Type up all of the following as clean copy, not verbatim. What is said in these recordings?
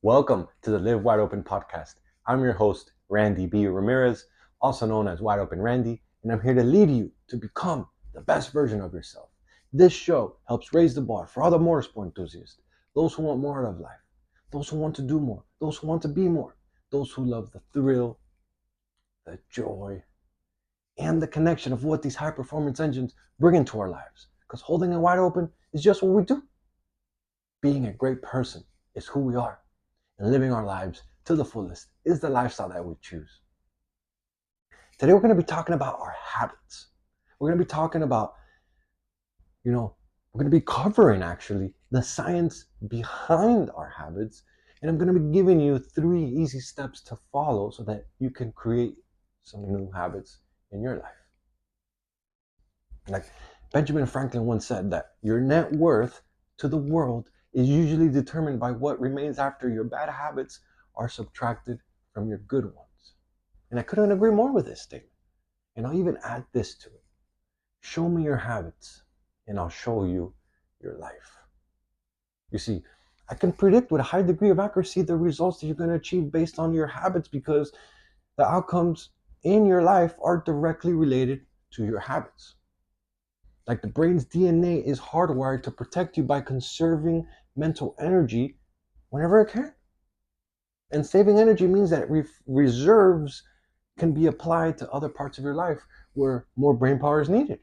Welcome to the Live Wide Open podcast. I'm your host, Randy B. Ramirez, also known as Wide Open Randy, and I'm here to lead you to become the best version of yourself. This show helps raise the bar for all the motorsport enthusiasts, those who want more out of life, those who want to do more, those who want to be more, those who love the thrill, the joy, and the connection of what these high performance engines bring into our lives. Because holding it wide open is just what we do. Being a great person is who we are. And living our lives to the fullest is the lifestyle that we choose. Today we're going to be talking about our habits. We're going to be talking about, we're going to be covering actually the science behind our habits. And I'm going to be giving you 3 easy steps to follow so that you can create some new habits in your life. Like Benjamin Franklin once said that your net worth to the world is usually determined by what remains after your bad habits are subtracted from your good ones. And I couldn't agree more with this statement. And I'll even add this to it. Show me your habits, and I'll show you your life. You see, I can predict with a high degree of accuracy the results that you're going to achieve based on your habits because the outcomes in your life are directly related to your habits. Like the brain's DNA is hardwired to protect you by conserving mental energy whenever it can. And saving energy means that reserves can be applied to other parts of your life where more brain power is needed.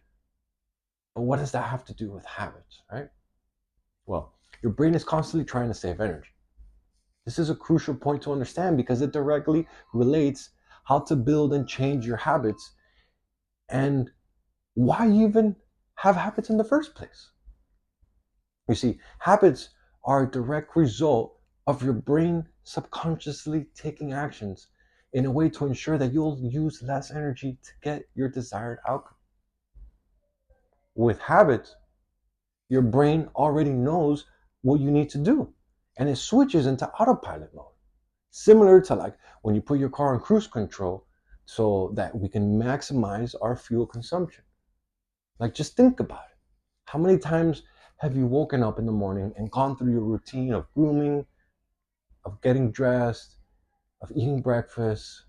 But what does that have to do with habits, right? Well, your brain is constantly trying to save energy. This is a crucial point to understand because it directly relates how to build and change your habits and why you even have habits in the first place. You see, habits are a direct result of your brain subconsciously taking actions in a way to ensure that you'll use less energy to get your desired outcome. With habits, your brain already knows what you need to do and it switches into autopilot mode. Similar to like when you put your car on cruise control so that we can maximize our fuel consumption. Like just think about it. How many times have you woken up in the morning and gone through your routine of grooming, of getting dressed, of eating breakfast,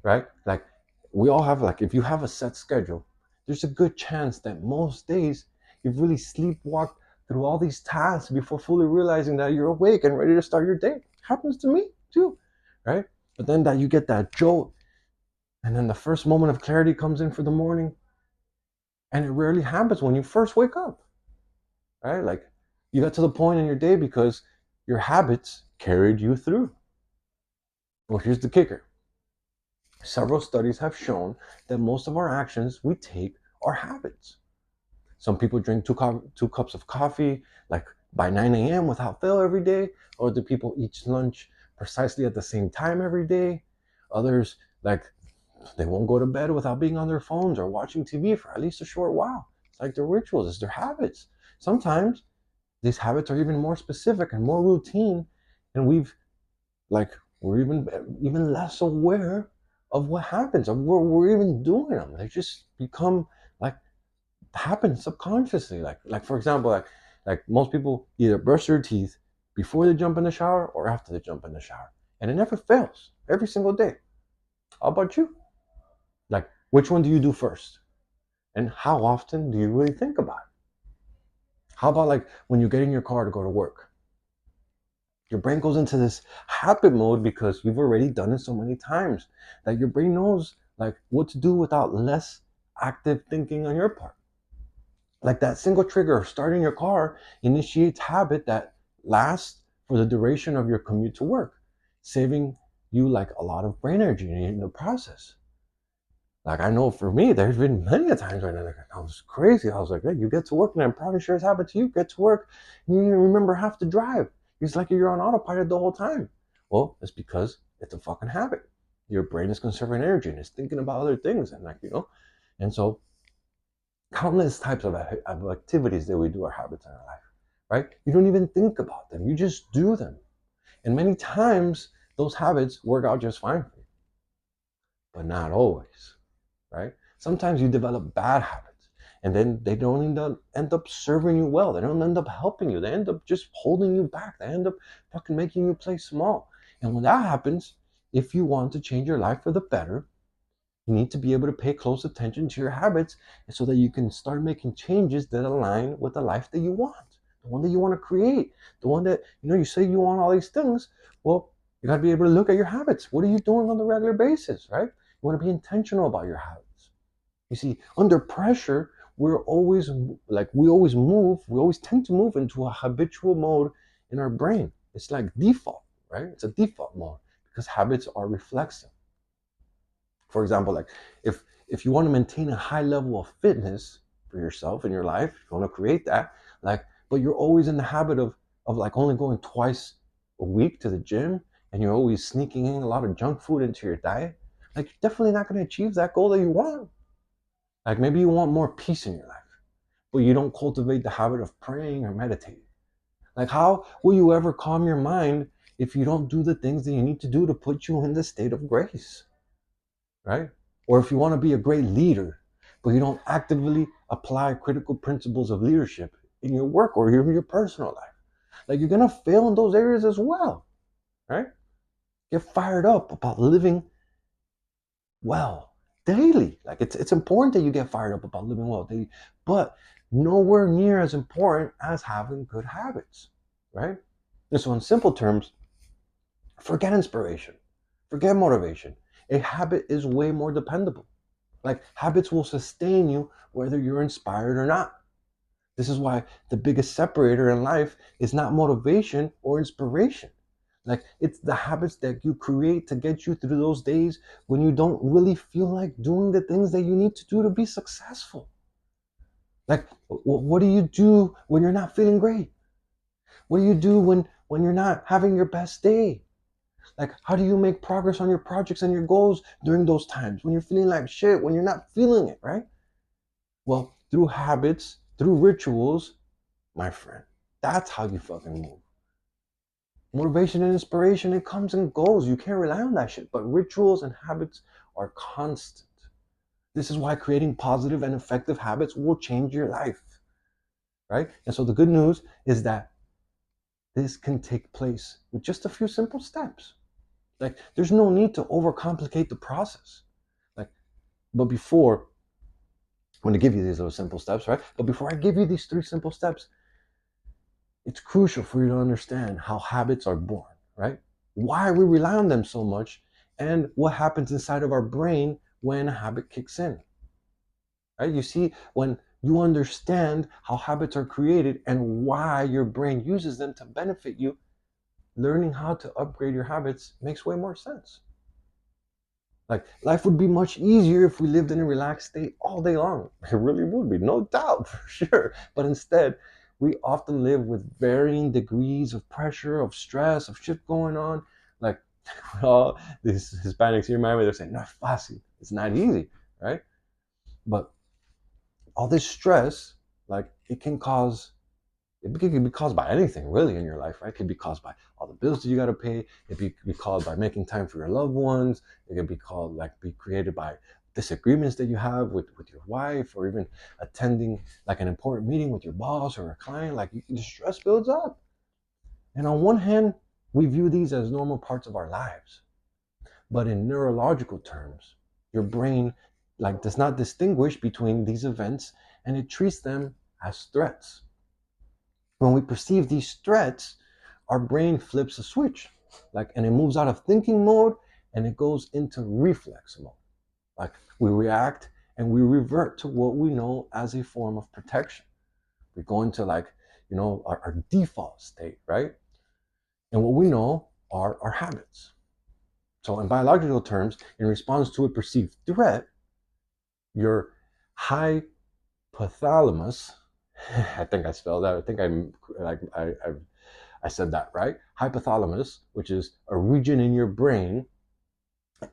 right? Like we all have, like if you have a set schedule, there's a good chance that most days you've really sleepwalked through all these tasks before fully realizing that you're awake and ready to start your day. Happens to me too, right? But then that you get that jolt and then the first moment of clarity comes in for the morning and it rarely happens when you first wake up, right? Like you got to the point in your day because your habits carried you through. Well, here's the kicker. Several studies have shown that most of our actions we take are habits. Some people drink two cups of coffee like by 9 a.m. without fail every day, or do people eat lunch precisely at the same time every day? Others, like, they won't go to bed without being on their phones or watching TV for at least a short while. It's like their rituals, it's their habits. Sometimes these habits are even more specific and more routine, and we're even less aware of what happens, of what we're even doing them. They just become like happen subconsciously. Like for example, like most people either brush their teeth before they jump in the shower or after they jump in the shower, and it never fails every single day. How about you? Like which one do you do first, and how often do you really think about it? How about like when you get in your car to go to work? Your brain goes into this habit mode because you've already done it so many times that your brain knows like what to do without less active thinking on your part. Like that single trigger of starting your car initiates habit that lasts for the duration of your commute to work, saving you like a lot of brain energy in the process. Like I know for me, there's been many a times when I was crazy. I was like, hey, you get to work, and I'm probably sure it's happened to you. Get to work, and you didn't remember half the drive. It's like you're on autopilot the whole time. Well, it's because it's a fucking habit. Your brain is conserving energy and it's thinking about other things, and and so countless types of activities that we do are habits in our life, right? You don't even think about them. You just do them. And many times those habits work out just fine for you, but not always, right? Sometimes you develop bad habits And then they don't end up serving you well. They don't end up helping you. They end up just holding you back. They end up fucking making you play small. And when that happens, if you want to change your life for the better, you need to be able to pay close attention to your habits so that you can start making changes that align with the life that you want, the one that you want to create, the one that, you say you want all these things. Well, you got to be able to look at your habits. What are you doing on a regular basis, right? You want to be intentional about your habits. You see, under pressure, we always tend to move into a habitual mode in our brain. It's like default, right? It's a default mode because habits are reflexive. For example, like if you want to maintain a high level of fitness for yourself in your life, you want to create that, but you're always in the habit of like only going twice a week to the gym, and you're always sneaking in a lot of junk food into your diet, like you're definitely not going to achieve that goal that you want. Like maybe you want more peace in your life, but you don't cultivate the habit of praying or meditating. Like how will you ever calm your mind if you don't do the things that you need to do to put you in the state of grace? Right? Or if you want to be a great leader, but you don't actively apply critical principles of leadership in your work or even your personal life, like you're gonna fail in those areas as well, right? Get fired up about living well daily. Like it's important that you get fired up about living well daily, but nowhere near as important as having good habits, right? And so in simple terms, forget inspiration, forget motivation. A habit is way more dependable. Like habits will sustain you whether you're inspired or not. This is why the biggest separator in life is not motivation or inspiration. Like it's the habits that you create to get you through those days when you don't really feel like doing the things that you need to do to be successful. Like what do you do when you're not feeling great? What do you do when you're not having your best day? Like, how do you make progress on your projects and your goals during those times when you're feeling like shit, when you're not feeling it, right? Well, through habits, through rituals, my friend, that's how you fucking move. Motivation and inspiration, it comes and goes. You can't rely on that shit. But rituals and habits are constant. This is why creating positive and effective habits will change your life, right? And so the good news is that this can take place with just a few simple steps. Like, there's no need to overcomplicate the process. Like, but before, I'm going to give you these little simple steps, right? But before I give you these 3 simple steps, it's crucial for you to understand how habits are born, right? Why we rely on them so much, and what happens inside of our brain when a habit kicks in, right? You see, when you understand how habits are created and why your brain uses them to benefit you, learning how to upgrade your habits makes way more sense. Like, life would be much easier if we lived in a relaxed state all day long. It really would be, no doubt, for sure. But instead, we often live with varying degrees of pressure, of stress, of shit going on. Like, all these Hispanics here in Miami, they're saying, no es fácil. It's not easy, right? But all this stress, like, it can be caused by anything really in your life, right? It could be caused by all the bills that you got to pay. It could be caused by making time for your loved ones. It could be created by disagreements that you have with your wife, or even attending like an important meeting with your boss or a client. Like, the stress builds up. And on one hand, we view these as normal parts of our lives. But in neurological terms, your brain like does not distinguish between these events, and it treats them as threats. When we perceive these threats, our brain flips a switch, and it moves out of thinking mode and it goes into reflex mode. Like, we react and we revert to what we know as a form of protection. We go into our default state, right? And what we know are our habits. So in biological terms, in response to a perceived threat, your hypothalamus, I think I spelled that. I think I said that right. Hypothalamus, which is a region in your brain,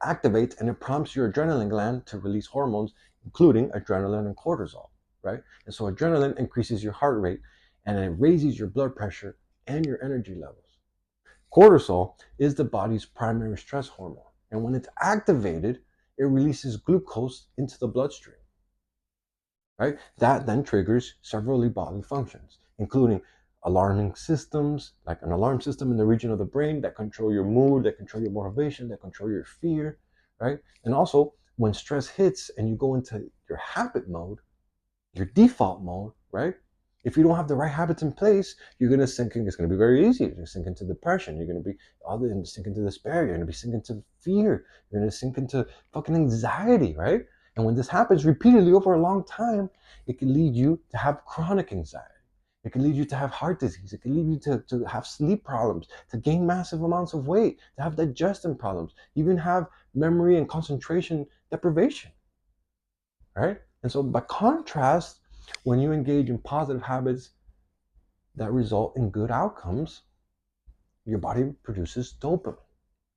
activates and it prompts your adrenaline gland to release hormones, including adrenaline and cortisol, right? And so adrenaline increases your heart rate and it raises your blood pressure and your energy levels. Cortisol is the body's primary stress hormone. And when it's activated, it releases glucose into the bloodstream. right? That then triggers several bodily functions, including alarming systems, like an alarm system in the region of the brain that control your mood, that control your motivation, that control your fear, right? And also, when stress hits and you go into your habit mode, your default mode, right? If you don't have the right habits in place, you're gonna sink in. It's gonna be very easy. You're gonna sink into depression. You're gonna be sink into despair. You're gonna be sink into fear. You're gonna sink into fucking anxiety, right? And when this happens repeatedly over a long time, it can lead you to have chronic anxiety. It can lead you to have heart disease. It can lead you to have sleep problems, to gain massive amounts of weight, to have digestion problems, even have memory and concentration deprivation, right? And so, by contrast, when you engage in positive habits that result in good outcomes, your body produces dopamine.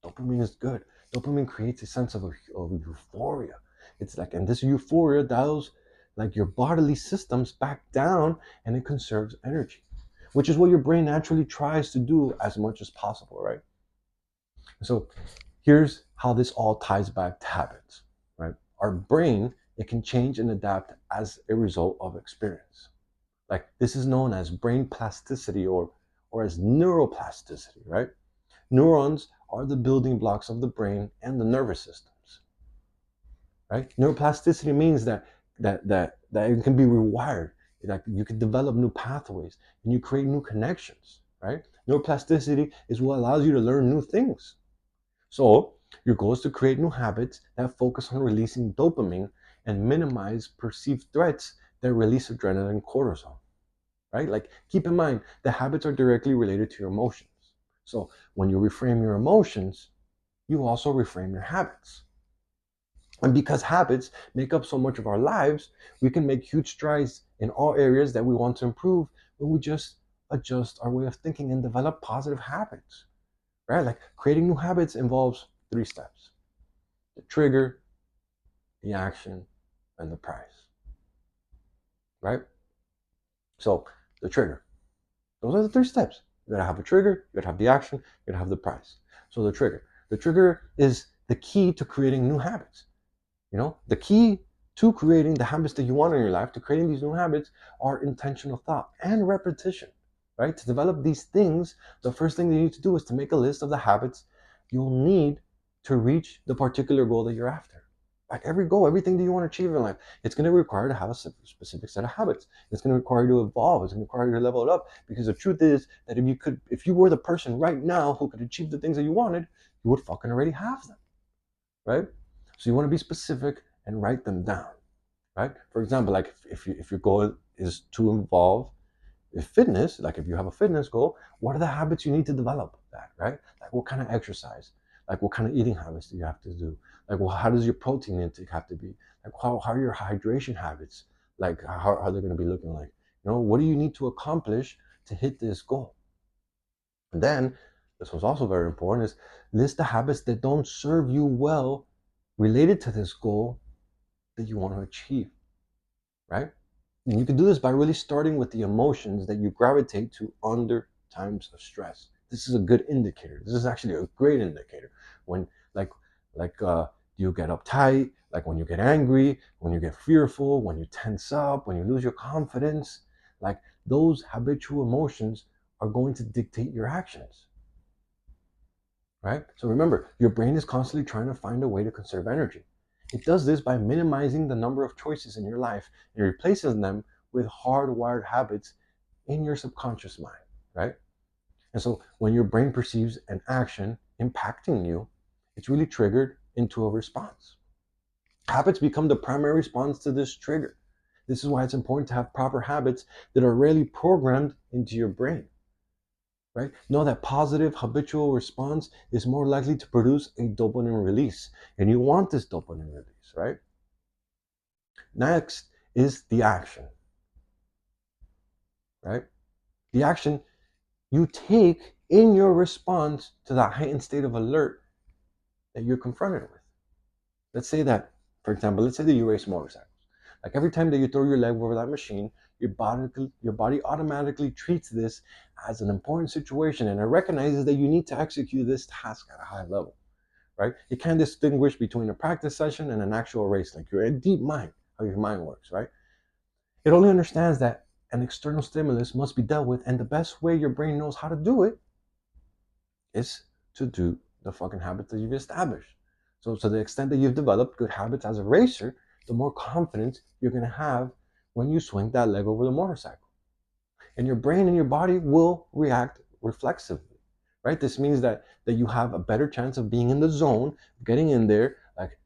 Dopamine is good. Dopamine creates a sense of euphoria. It's like, and this euphoria dials like your bodily systems back down, and it conserves energy, which is what your brain naturally tries to do as much as possible, right? So here's how this all ties back to habits, right? Our brain, it can change and adapt as a result of experience. Like, this is known as brain plasticity, or as neuroplasticity, right? Neurons are the building blocks of the brain and the nervous systems, right? Neuroplasticity means that it can be rewired. Like, you can develop new pathways and you create new connections, right? Neuroplasticity is what allows you to learn new things. So your goal is to create new habits that focus on releasing dopamine and minimize perceived threats that release adrenaline and cortisol, right? Like, keep in mind, the habits are directly related to your emotions. So when you reframe your emotions, you also reframe your habits. And because habits make up so much of our lives, we can make huge strides in all areas that we want to improve when we just adjust our way of thinking and develop positive habits, right? Like, creating new habits involves 3 steps: the trigger, the action, and the price, right? So, the trigger, those are the 3 steps. You gotta have a trigger, you gotta have the action, you gotta have the price. So, the trigger. The trigger is the key to creating new habits. You know, the key to creating the habits that you want in your life, to creating these new habits, are intentional thought and repetition, right? To develop these things, the first thing you need to do is to make a list of the habits you'll need to reach the particular goal that you're after. Like, every goal, everything that you want to achieve in life, it's going to require to have a specific set of habits. It's going to require you to evolve. It's going to require you to level it up. Because the truth is that if you were the person right now who could achieve the things that you wanted, you would fucking already have them, right? So you want to be specific and write them down, right? For example, like, if your goal is to involve fitness, like if you have a fitness goal, what are the habits you need to develop that, right? Like, what kind of exercise, like what kind of eating habits do you have to do? Like, well, how does your protein intake have to be? Like, how are your hydration habits? Like, how are they going to be looking like? You know, what do you need to accomplish to hit this goal? And then, this was also very important, is list the habits that don't serve you well related to this goal that you want to achieve, right? And you can do this by really starting with the emotions that you gravitate to under times of stress. This is a good indicator. This is actually a great indicator. When, like, you get uptight, like when you get angry, when you get fearful, when you tense up, when you lose your confidence, like, those habitual emotions are going to dictate your actions, right? So remember, your brain is constantly trying to find a way to conserve energy. It does this by minimizing the number of choices in your life and replacing them with hardwired habits in your subconscious mind, right? And so when your brain perceives an action impacting you, it's really triggered into a response. Habits become the primary response to this trigger. This is why it's important to have proper habits that are really programmed into your brain, right? Know that positive habitual response is more likely to produce a dopamine release, and you want this dopamine release, right? Next is the action, right? The action you take in your response to that heightened state of alert that you're confronted with. Let's say that, for example, let's say that you race motorcycles. Like, every time that you throw your leg over that machine, your body automatically treats this as an important situation, and it recognizes that you need to execute this task at a high level, right? It can't distinguish between a practice session and an actual race. Like, you're in deep mind, how your mind works, right? It only understands that an external stimulus must be dealt with, and the best way your brain knows how to do it is to do the fucking habits that you've established. So to the extent that you've developed good habits as a racer, the more confidence you're going to have when you swing that leg over the motorcycle. And your brain and your body will react reflexively, right? This means that you have a better chance of being in the zone, getting in there. Like,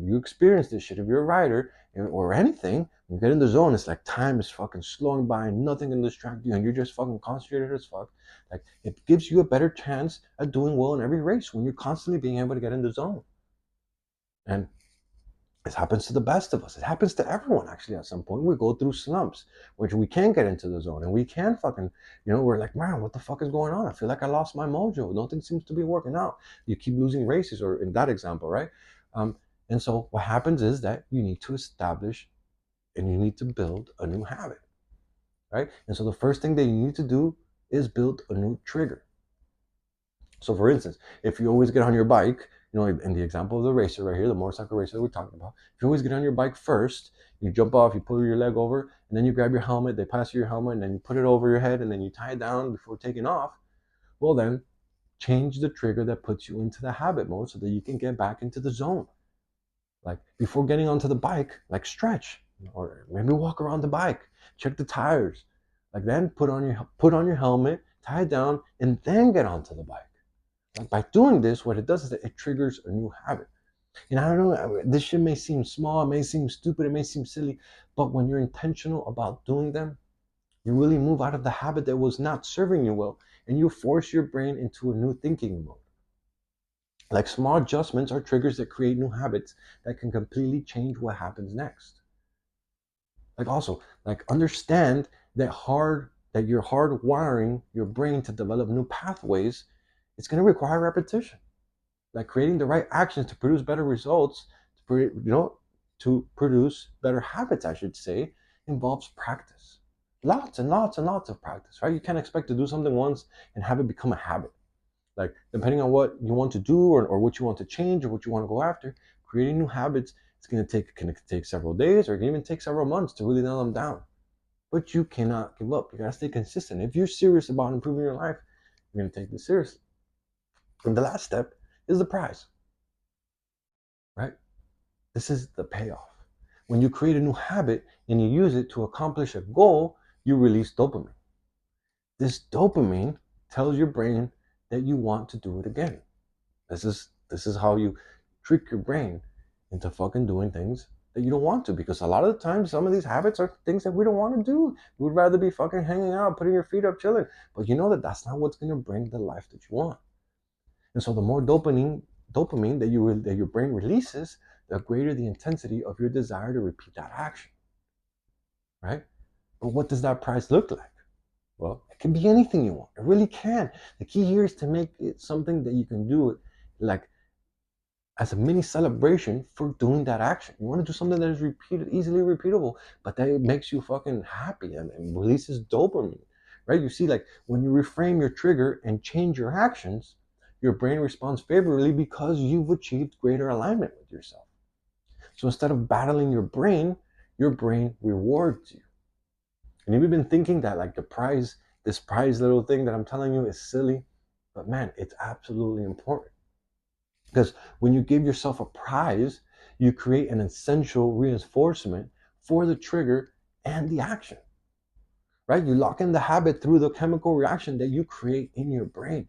you experience this shit if you're a rider or anything. You get in the zone, it's like time is fucking slowing by and nothing can distract you, and you're just fucking concentrated as fuck. Like, it gives you a better chance at doing well in every race when you're constantly being able to get in the zone. And this happens to the best of us. It happens to everyone, actually. At some point, we go through slumps, which we can't get into the zone, and we can fucking, we're like, man, what the fuck is going on? I feel like I lost my mojo. Nothing seems to be working out. You keep losing races, or in that example, right? And so what happens is that you need to establish and you need to build a new habit, right? And so the first thing that you need to do is build a new trigger. So for instance, if you always get on your bike, in the example of the racer right here, the motorcycle racer that we're talking about, if you always get on your bike first, you jump off, you pull your leg over, and then you grab your helmet, they pass you your helmet, and then you put it over your head, and then you tie it down before taking off, well then, change the trigger that puts you into the habit mode so that you can get back into the zone. Like, before getting onto the bike, like, stretch, or maybe walk around the bike, check the tires, like, then put on your helmet, tie it down, and then get onto the bike. Like, by doing this, what it does is that it triggers a new habit. And I don't know, this shit may seem small, it may seem stupid, it may seem silly, but when you're intentional about doing them, you really move out of the habit that was not serving you well, and you force your brain into a new thinking mode. Like, small adjustments are triggers that create new habits that can completely change what happens next. Like, also, like, understand that you're hardwiring your brain to develop new pathways. It's going to require repetition. Like, creating the right actions to produce better results, to produce better habits, I should say, involves practice. Lots and lots and lots of practice, right? You can't expect to do something once and have it become a habit. Like, depending on what you want to do, or what you want to change, or what you want to go after, creating new habits, can take several days, or it can even take several months to really nail them down. But you cannot give up. You gotta stay consistent. If you're serious about improving your life, you're gonna take this seriously. And the last step is the prize, right? This is the payoff. When you create a new habit and you use it to accomplish a goal, you release dopamine. This dopamine tells your brain that you want to do it again. This is how you trick your brain into fucking doing things that you don't want to, because a lot of the time some of these habits are things that we don't want to do. We would rather be fucking hanging out, putting your feet up, chilling. But you know that that's not what's going to bring the life that you want. And so the more dopamine that your brain releases, the greater the intensity of your desire to repeat that action, right? But what does that prize look like? Well, it can be anything you want. It really can. The key here is to make it something that you can do, like, as a mini celebration for doing that action. You want to do something that is easily repeatable, but that it makes you fucking happy and releases dopamine, right? You see, like, when you reframe your trigger and change your actions, your brain responds favorably because you've achieved greater alignment with yourself. So instead of battling your brain rewards you. And if you've been thinking that, like, this prize little thing that I'm telling you is silly, but man, it's absolutely important. Because when you give yourself a prize, you create an essential reinforcement for the trigger and the action, right? You lock in the habit through the chemical reaction that you create in your brain.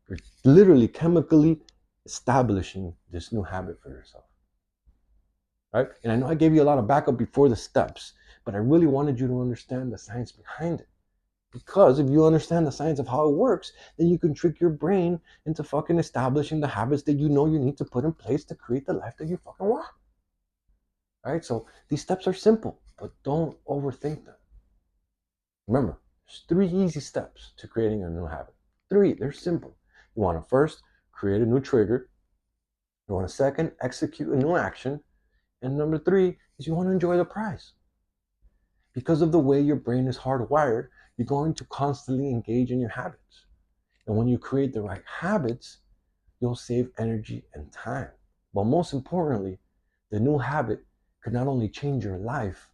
You're literally chemically establishing this new habit for yourself, right? And I know I gave you a lot of backup before the steps, but I really wanted you to understand the science behind it. Because if you understand the science of how it works, then you can trick your brain into fucking establishing the habits that you know you need to put in place to create the life that you fucking want. Right? So these steps are simple, but don't overthink them. Remember, there's 3 easy steps to creating a new habit. 3, they're simple. You want to first create a new trigger. You want to second execute a new action. And number 3 is you want to enjoy the prize. Because of the way your brain is hardwired, you're going to constantly engage in your habits. And when you create the right habits, you'll save energy and time. But most importantly, the new habit could not only change your life,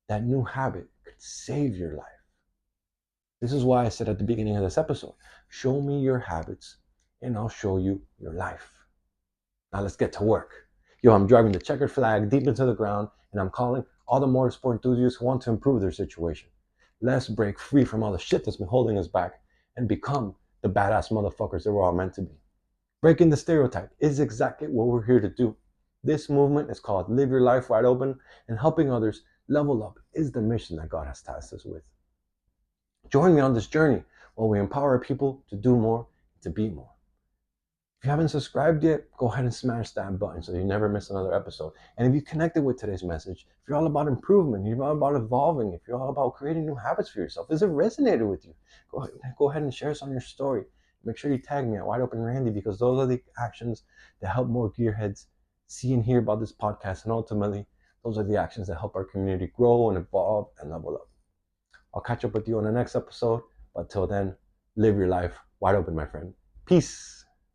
that new habit could save your life. This is why I said at the beginning of this episode, show me your habits and I'll show you your life. Now let's get to work. Yo, I'm driving the checkered flag deep into the ground and I'm calling all the motorsport enthusiasts who want to improve their situation. Let's break free from all the shit that's been holding us back and become the badass motherfuckers that we're all meant to be. Breaking the stereotype is exactly what we're here to do. This movement is called Live Your Life Wide Open, and helping others level up is the mission that God has tasked us with. Join me on this journey while we empower people to do more, to be more. If you haven't subscribed yet, go ahead and smash that button so you never miss another episode. And if you connected with today's message, if you're all about improvement, if you're all about evolving, if you're all about creating new habits for yourself, if it resonated with you, go ahead and share us on your story. Make sure you tag me at Wide Open Randy, because those are the actions that help more gearheads see and hear about this podcast. And ultimately, those are the actions that help our community grow and evolve and level up. I'll catch up with you on the next episode. But till then, live your life wide open, my friend. Peace.